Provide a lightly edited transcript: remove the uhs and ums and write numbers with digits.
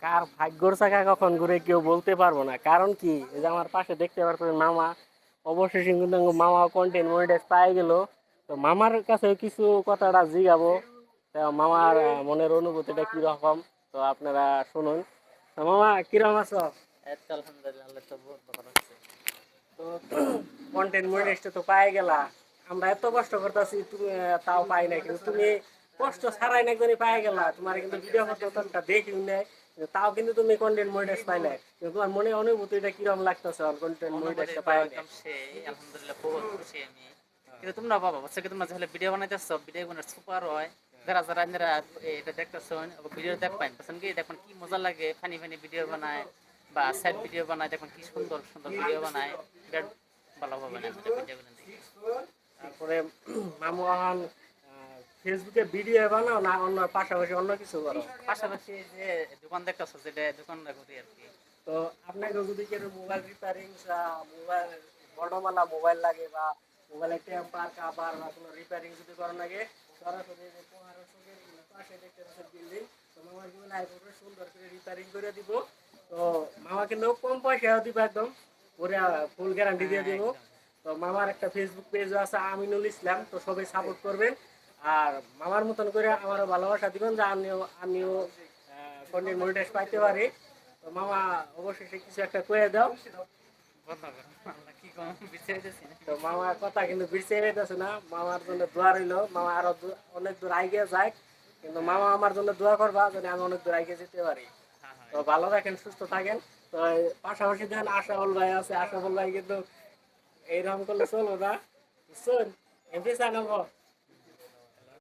কার ভাগ্যর চাকা কখন ঘুরে কেউ বলতে পারবো না। কারণ কি, এই যে আমার পাশে দেখতে পারছেন মামা, অবশেষে কিন্তু মামা কন্টেন্ট মনিটাইজ পাই গেল। তো মামার কাছে কিছু কথাটা জিগাবো, তো মামার মনের অনুভূতিটা কিরকম, তো আপনারা শুনুন। তো মামা কিরকম আছো? এই তো আলহামদুলিল্লাহ, আল্লাহ তো বহুত ভালো রাখছে। তো কন্টেন্ট মনিটাইজটা তো পাই গেলা, আমরা এত কষ্ট করতেছি তুমি তাও পাই না, কিন্তু তুমি কষ্ট ছাড়াই না একজনই পাই গেলা, তোমার কিন্তু ভিডিও করতে দেখিও নাই, কিন্তু তাও কিন্তু তুমি কন্টেন্ট মনিটাইজ পাইলে, কিন্তু তোমার মনে অনুভূতিটা কিরকম লাগতেছে কন্টেন্ট অনুভূতি মনিটাইজটা তো পাই না? একদম সেই, আলহামদুলিল্লাহ বহুত খুশি আমি। কিন্তু তোমরা বাবা হচ্ছে কি, তোমরা যাহলে ভিডিও বানাইতেছ, ভিডিও বানার সুপার হয়। যারা যারা আপনারা এটা দেখতেছ, ভিডিও দেখবেন বুঝছেন কি, দেখবেন কি মজা লাগে, ফানি ফানি ভিডিও বানায় বা স্যাড ভিডিও বানায়, দেখবেন কি সুন্দর সুন্দর ভিডিও বানায়। বিরাট ভালো হবে না ভিডিও বানাই। তারপরে মামু এখন ফেসবুকে ভিডিও বানাও না অন্য পাশাপাশি অন্য কিছু করো? পাশাপাশি যে দোকান দেখতেছ, যেটা দোকান করি আর কি। তো আপনাকে যদি কেউ মোবাইল রিপেয়ারিং, মোবাইল বর্ণমালা মোবাইল লাগে বা মোবাইলের টেম্পার কাভার বা কোনো রিপেয়ারিং যদি করার লাগে, সরাসরি যে 1500 পাশে দেখতে পাচ্ছেন বিল্ডিং, তো মামার কিন্তু আইফোনে সুন্দর করে রিপেয়ারিং করে দিব। তো মামা কিন্তু কম পয়সাও দিব, একদম পুরো ফুল গ্যারান্টি দিয়ে হ্যাঁ দিব। একদম। তো মামার একটা ফেসবুক পেজও আছে আমিনুল ইসলাম, তো সবাই সাপোর্ট করবেন। আর মামার মতন করে আমারও ভালোবাসা দিবেন, যে আমিও কন্টেন্ট মনিটাইজ পাইতে পারি। তো মামা অবশেষে কিছু একটা কয়ে দাও। কি কম বিচারিতেছি না। তো মামার কথা কিন্তু বিরছে যাইতেছে না, মামার জন্য দোয়া রইলো, মামা আরো অনেক দূর আগে যায়, কিন্তু মামা আমার জন্য দোয়া করবা যেন আমি অনেক দূর আগে যেতে পারি। হ্যাঁ তো হ্যাঁ। ভালো থাকেন, সুস্থ থাকেন। তো এই পাশাপাশি দেখেন আশাফল ভাই আছে, আশাফল ভাই কিন্তু এইরকম করলে চলবো না, বুঝছেন? এমপি